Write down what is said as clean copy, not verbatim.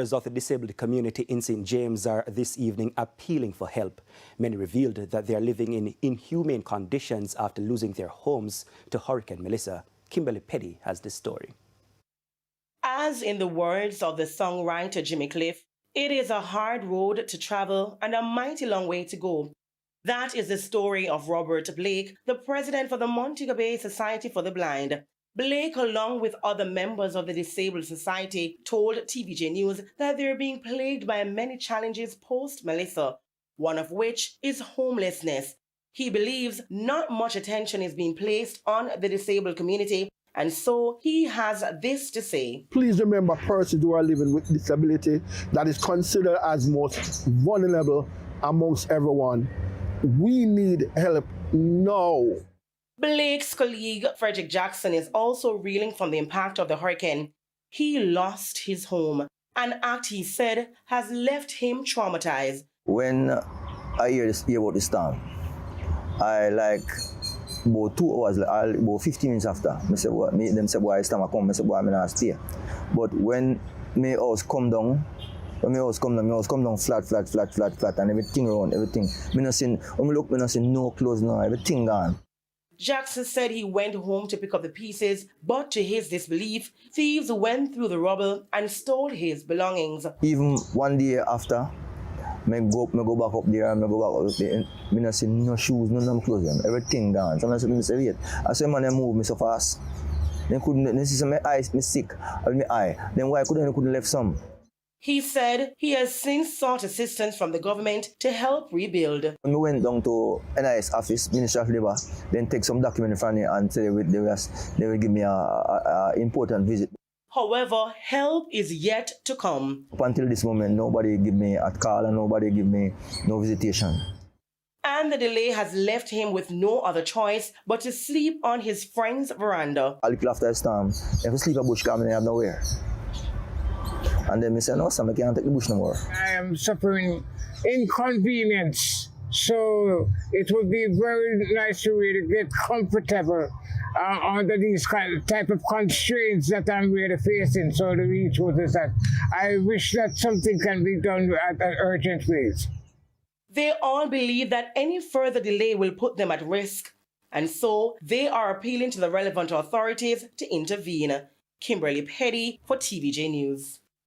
Members of the disabled community in St. James are this evening appealing for help. Many revealed that they are living in inhumane conditions after losing their homes to Hurricane Melissa. Kimberly Petty has this story. As in the words of the songwriter Jimmy Cliff, it is a hard road to travel and a mighty long way to go. That is the story of Robert Blake, the president for the Montego Bay Society for the Blind. Blake, along with other members of the Disabled Society, told TVJ News that they're being plagued by many challenges post-Melissa, one of which is homelessness. He believes not much attention is being placed on the disabled community, and so he has this to say. Please remember persons who are living with disability that is considered as most vulnerable amongst everyone. We need help now. Blake's colleague, Frederick Jackson, is also reeling from the impact of the hurricane. He lost his home, an act he said has left him traumatized. When I hear about the storm, I about 2 hours, about 15 minutes after, I say, them say, boy, storm come, I say, boy, I'm not stay. But when my house come down, my house come down flat, and everything around, everything. When I look, I see no clothes now, everything gone. Jackson said he went home to pick up the pieces, but to his disbelief, thieves went through the rubble and stole his belongings. Even one day after, I go back up there, I don't see no shoes, no clothes, everything gone. Sometimes I say, wait, I say, man, they move me so fast. They see my eyes, me sick, my eye. Then why couldn't left some? He said he has since sought assistance from the government to help rebuild. When we went down to NIS office, Ministry of Labour, then take some document from me and say they will give me a important visit. However, help is yet to come. Up until this moment, nobody give me a call and nobody give me no visitation. And the delay has left him with no other choice but to sleep on his friend's veranda. A little after the storm, if I sleep at bush, I have nowhere. And then I said, no, Sam, I can't take the bush no more. I am suffering inconvenience, so it would be very nice to really get comfortable under these type of constraints that I'm really facing. So the reach is that I wish that something can be done at an urgent pace. They all believe that any further delay will put them at risk, and so they are appealing to the relevant authorities to intervene. Kimberly Petty for TVJ News.